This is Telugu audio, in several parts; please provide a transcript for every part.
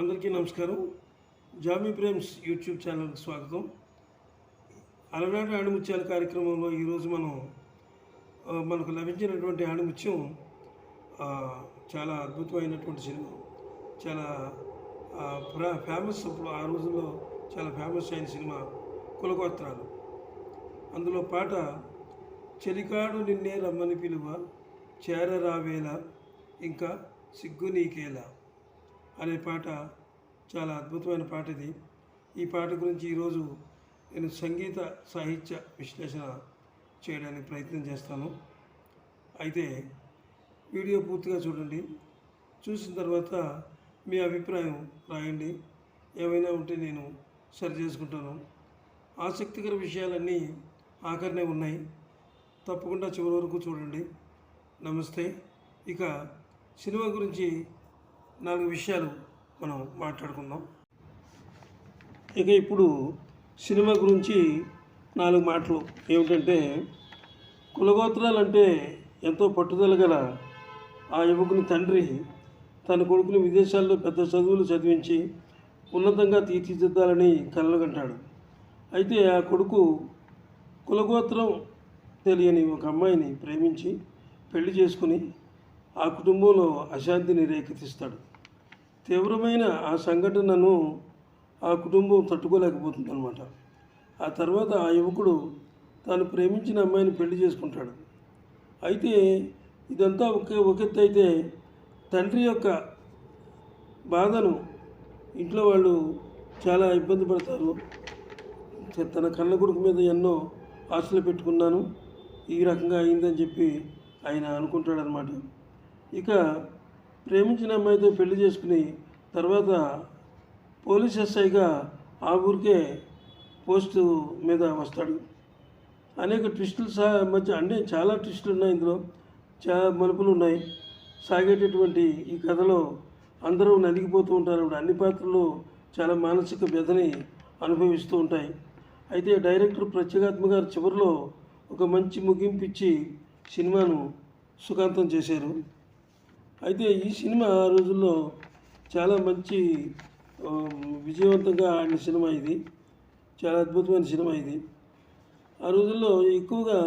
అందరికీ నమస్కారం. జామీ ప్రేమ్స్ యూట్యూబ్ ఛానల్కి స్వాగతం. అలనాటి ఆణిముత్యాల కార్యక్రమంలో ఈరోజు మనకు లభించినటువంటి ఆణిముత్యం చాలా అద్భుతమైనటువంటి సినిమా. చాలా ఫేమస్, అప్పుడు ఆ రోజుల్లో చాలా ఫేమస్ అయిన సినిమా కులగోత్రాలు. అందులో పాట చెలికాడు నిన్నే రమ్మని పిలువ చేరరావేళ ఇంకా సిగ్గు నీకేలా అనే పాట చాలా అద్భుతమైన పాట ఇది. ఈ పాట గురించి ఈరోజు నేను సంగీత సాహిత్య విశ్లేషణ చేయడానికి ప్రయత్నం చేస్తాను. అయితే వీడియో పూర్తిగా చూడండి. చూసిన తర్వాత మీ అభిప్రాయం రాయండి. ఏమైనా ఉంటే నేను సరి చేసుకుంటాను. ఆసక్తికర విషయాలన్నీ ఆఖరినే ఉన్నాయి. తప్పకుండా చివరి వరకు చూడండి. నమస్తే. ఇక సినిమా గురించి 4 విషయాలు మనం మాట్లాడుకుందాం. ఇక ఇప్పుడు సినిమా గురించి 4 మాటలు ఏమిటంటే, కులగోత్రాలంటే ఎంతో పట్టుదల గల ఆ యువకుని తండ్రి తన కొడుకుని విదేశాల్లో పెద్ద చదువులు చదివించి ఉన్నతంగా తీర్చిదిద్దాలని కలలుగంటాడు. అయితే ఆ కొడుకు కులగోత్రం తెలియని ఒక అమ్మాయిని ప్రేమించి పెళ్లి చేసుకుని ఆ కుటుంబంలో అశాంతిని రేకెత్తిస్తాడు. తీవ్రమైన ఆ సంఘటనను ఆ కుటుంబం తట్టుకోలేకపోతుందన్నమాట. ఆ తర్వాత ఆ యువకుడు తాను ప్రేమించిన అమ్మాయిని పెళ్లి చేసుకుంటాడు. అయితే ఇదంతా ఒకెత్తు అయితే తండ్రి యొక్క బాధను ఇంట్లో వాళ్ళు చాలా ఇబ్బంది పడతారు. తన కన్న కొడుకు మీద ఎన్నో ఆశలు పెట్టుకున్నాను, ఈ రకంగా అయిందని చెప్పి ఆయన అనుకుంటాడనమాట. ఇక ప్రేమించిన అమ్మాయితో పెళ్లి చేసుకుని తర్వాత పోలీస్ ఎస్ఐగా ఆ ఊరికే పోస్టు మీద వస్తాడు. అనేక ట్విస్టులు మధ్య అంటే చాలా ట్విస్టులు ఉన్నాయి, ఇందులో చాలా మలుపులు ఉన్నాయి. సాగేటటువంటి ఈ కథలో అందరూ నలిగిపోతూ ఉంటారు. అన్ని పాత్రలు చాలా మానసిక వ్యధని అనుభవిస్తూ ఉంటాయి. అయితే డైరెక్టర్ ప్రత్యేగాత్మ గారు చివరిలో ఒక మంచి ముగింపు ఇచ్చి సినిమాను సుఖాంతం చేశారు. అయితే ఈ సినిమా ఆ రోజుల్లో చాలా మంచి విజయవంతంగా ఆడిన సినిమా ఇది. చాలా అద్భుతమైన సినిమా ఇది. ఆ రోజుల్లో ఎక్కువగా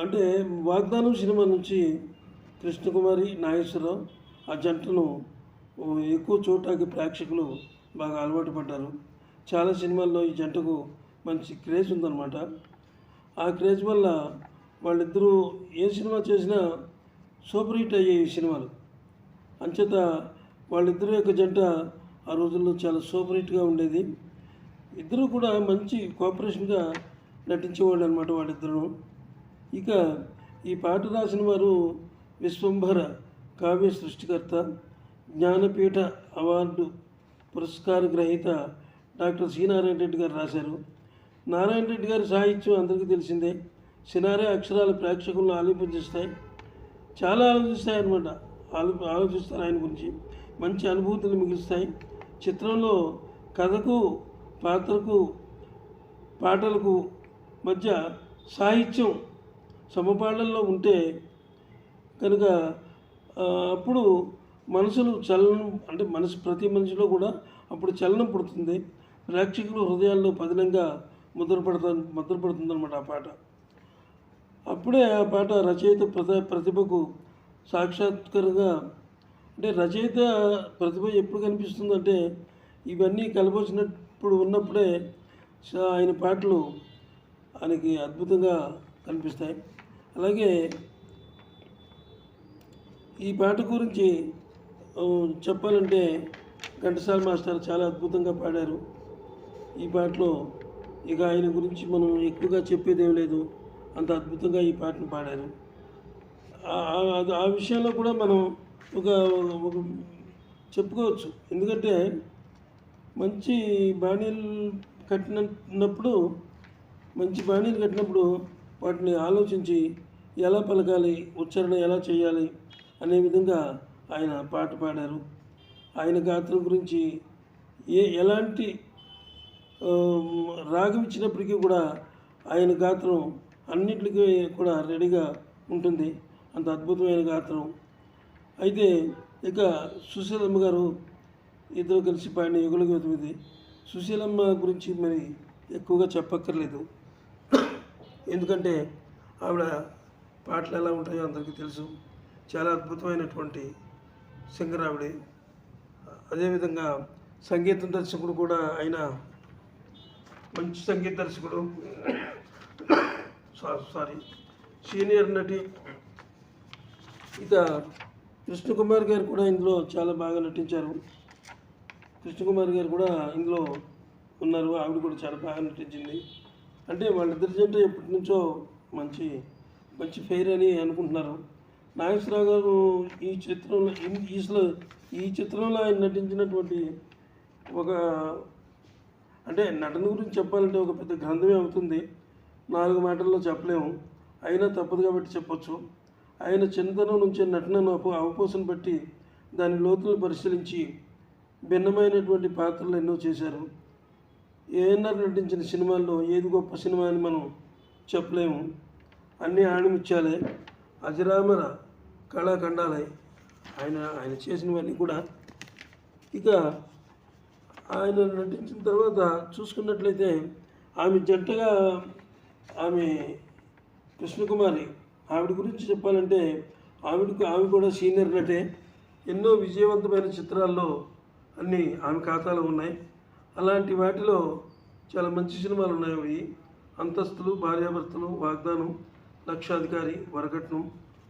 అంటే వాగ్దానం సినిమా నుంచి కృష్ణకుమారి, నాగేశ్వరరావు ఆ జంటను ఎక్కువ చూడటానికి ప్రేక్షకులు బాగా అలవాటు పడ్డారు. చాలా సినిమాల్లో ఈ జంటకు మంచి క్రేజ్ ఉందన్నమాట. ఆ క్రేజ్ వల్ల వాళ్ళిద్దరూ ఏ సినిమా చేసినా సూపర్ హిట్ అయ్యే సినిమాలు. అంచేత వాళ్ళిద్దరి యొక్క జంట ఆ రోజుల్లో చాలా సూపర్ హిట్గా ఉండేది. ఇద్దరు కూడా మంచి కోఆపరేషన్గా నటించేవాళ్ళు అనమాట వాళ్ళిద్దరూ. ఇక ఈ పాట రాసిన వారు విశ్వంభర కావ్య సృష్టికర్త, జ్ఞానపీఠ అవార్డు పురస్కార గ్రహీత డాక్టర్ సి నారాయణ రెడ్డి గారు రాశారు. నారాయణ రెడ్డి గారి సాహిత్యం అందరికీ తెలిసిందే. సినారే అక్షరాలు ప్రేక్షకులను ఆలోచించేస్తాయి, చాలా ఆలోచిస్తాయన్నమాట. ఆలోచిస్తారు ఆయన గురించి, మంచి అనుభూతిని మిగులుస్తాయి. చిత్రంలో కథకు, పాత్రకు, పాటలకు మధ్య సాహిత్యం సమపాళ్ళల్లో ఉంటే కనుక అప్పుడు మనసులు చలనం, అంటే ప్రతి మనిషిలో కూడా అప్పుడు చలనం పుడుతుంది. ప్రేక్షకుల హృదయాల్లో పదిలంగా ముద్రపడుతుందన్నమాట ఆ పాట. అప్పుడే ఆ పాట రచయిత ప్రతిభకు సాక్షాత్కారంగా, అంటే రచయిత ప్రతిభ ఎప్పుడు కనిపిస్తుందంటే ఇవన్నీ కలబోసినప్పుడు ఉన్నప్పుడే ఆయన పాటలు ఆయనకి అద్భుతంగా కనిపిస్తాయి. అలాగే ఈ పాట గురించి చెప్పాలంటే ఘంటసాల మాస్టర్ చాలా అద్భుతంగా పాడారు ఈ పాటలో. ఇక ఆయన గురించి మనం ఎక్కువగా చెప్పేదేం లేదు, అంత అద్భుతంగా ఈ పాటను పాడారు. ఆ విషయంలో కూడా మనం ఒక చెప్పుకోవచ్చు. ఎందుకంటే మంచి బాణీలు కట్టినప్పుడు వాటిని ఆలోచించి ఎలా పలకాలి, ఉచ్చారణ ఎలా చేయాలి అనే విధంగా ఆయన పాట పాడారు. ఆయన గాత్రం గురించి ఎలాంటి రాగం ఇచ్చినప్పటికీ కూడా ఆయన గాత్రం అన్నిటికీ కూడా రెడీగా ఉంటుంది. అంత అద్భుతమైన గాత్రం. అయితే ఇక సుశీలమ్మ గారు ఇద్దరు కలిసి పాడిన యుగల గీతం ఇది. సుశీలమ్మ గురించి మరి ఎక్కువగా చెప్పక్కర్లేదు, ఎందుకంటే ఆవిడ పాటలు ఎలా ఉంటాయో అందరికీ తెలుసు. చాలా అద్భుతమైనటువంటి సింగర్ ఆవిడే. అదేవిధంగా సంగీతం దర్శకుడు కూడా ఆయన మంచి సంగీత దర్శకుడు, సారీ సీనియర్ నటి. ఇక కృష్ణకుమార్ గారు కూడా ఇందులో చాలా బాగా నటించారు. కృష్ణకుమార్ గారు కూడా ఇందులో ఉన్నారు, ఆవిడ కూడా చాలా బాగా నటించింది. అంటే వాళ్ళిద్దరి జంట ఎప్పటి నుంచో మంచి మంచి ఫెయిర్ అని అనుకుంటున్నారు. నాగేశ్వరరావు గారు ఈ చిత్రంలో ఆయన నటించినటువంటి ఒక అంటే నటన గురించి చెప్పాలంటే ఒక పెద్ద గ్రంథమే అవుతుంది, 4 మాటల్లో చెప్పలేము. అయినా తప్పదు కాబట్టి చెప్పొచ్చు. ఆయన చిన్నతనం నుంచే నటనను అవపోసన బట్టి దాని లోతులను పరిశీలించి భిన్నమైనటువంటి పాత్రలు ఎన్నో చేశారు. ఏఎన్ఆర్ నటించిన సినిమాల్లో ఏది గొప్ప సినిమా అని మనం చెప్పలేము, అన్నీ ఆణిముత్యాలే, అజరామర కళాఖండాలే ఆయన చేసినవన్నీ కూడా. ఇక ఆయన నటించిన తర్వాత చూసుకున్నట్లయితే ఆమె జంటగా ఆమె కృష్ణకుమారి, ఆవిడ గురించి చెప్పాలంటే ఆమె కూడా సీనియర్ నటే. ఎన్నో విజయవంతమైన చిత్రాల్లో అన్నీ ఆమె ఖాతాలో ఉన్నాయి. అలాంటి వాటిలో చాలా మంచి సినిమాలు ఉన్నాయి. అవి అంతస్తులు, భార్యాభర్తలు, వాగ్దానం, లక్షాధికారి, వరకట్నం,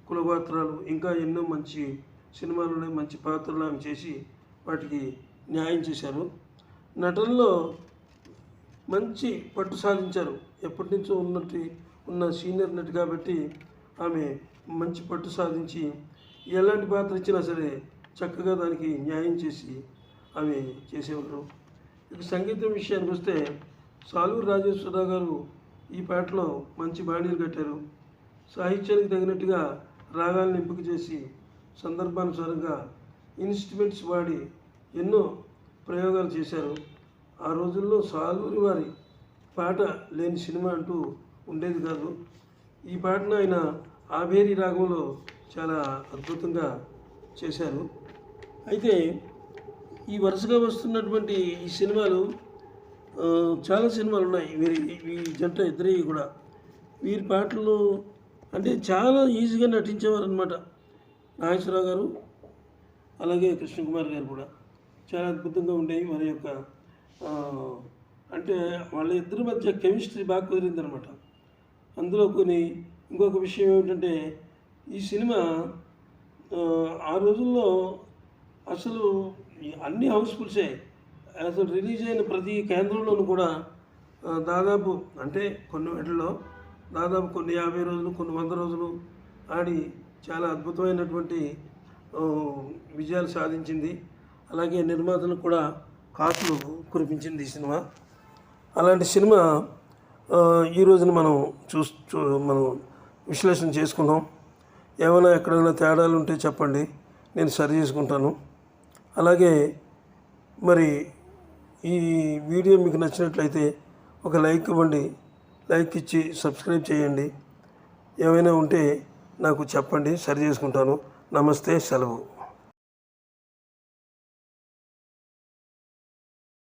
కులగోత్రాలు, ఇంకా ఎన్నో మంచి సినిమాలు ఉన్నాయి. మంచి పాత్రలు ఆమె చేసి వాటికి న్యాయం చేశారు. నటనలో మంచి పట్టు సాధించారు. ఎప్పటి నుంచో ఉన్న సీనియర్ నటి కాబట్టి ఆమె మంచి పట్టు సాధించి ఎలాంటి పాత్ర ఇచ్చినా సరే చక్కగా దానికి న్యాయం చేసి ఆమె చేసేవారు. ఇక సంగీతం విషయానికి వస్తే సాలూరు రాజేశ్వరరావు గారు ఈ పాటలో మంచి బాణీలు కట్టారు. సాహిత్యానికి తగినట్టుగా రాగాలను ఎంపిక చేసి సందర్భానుసారంగా ఇన్స్ట్రుమెంట్స్ వాడి ఎన్నో ప్రయోగాలు చేశారు. ఆ రోజుల్లో సాలూరి వారి పాట లేని సినిమా అంటూ ఉండేది కాదు. ఈ పాటను ఆయన ఆబేరి రాగంలో చాలా అద్భుతంగా చేశారు. అయితే ఈ వరుసగా వస్తున్నటువంటి ఈ సినిమాలు చాలా సినిమాలు ఉన్నాయి. ఈ జంట ఇద్దరి కూడా వీరి పాటలు అంటే చాలా ఈజీగా నటించేవారు అనమాట. నాగేశ్వరరావు గారు అలాగే కృష్ణకుమార్ గారు కూడా చాలా అద్భుతంగా ఉండేవి. వారి యొక్క అంటే వాళ్ళ ఇద్దరి మధ్య కెమిస్ట్రీ బాగా కుదిరిందనమాట. అందులో ఇంకొక విషయం ఏమిటంటే ఈ సినిమా ఆ రోజుల్లో అసలు అన్ని హౌస్ఫుల్సే. అసలు రిలీజ్ అయిన ప్రతి కేంద్రంలోనూ కూడా దాదాపు అంటే కొన్ని వాటిల్లో దాదాపు కొన్ని 50 రోజులు, కొన్ని 100 రోజులు ఆడి చాలా అద్భుతమైనటువంటి విజయాలు సాధించింది. అలాగే నిర్మాతలకు కూడా కాసులు కురిపించింది ఈ సినిమా. అలాంటి సినిమా ఈ రోజున మనం మనం విశ్లేషణ చేసుకుందాం. ఏమైనా ఎక్కడైనా తేడాలు ఉంటే చెప్పండి, నేను సరి చేసుకుంటాను. అలాగే మరి ఈ వీడియో మీకు నచ్చినట్లయితే ఒక లైక్ ఇవ్వండి, లైక్ ఇచ్చి సబ్స్క్రైబ్ చేయండి. ఏమైనా ఉంటే నాకు చెప్పండి, సరి చేసుకుంటాను. నమస్తే, సెలవు.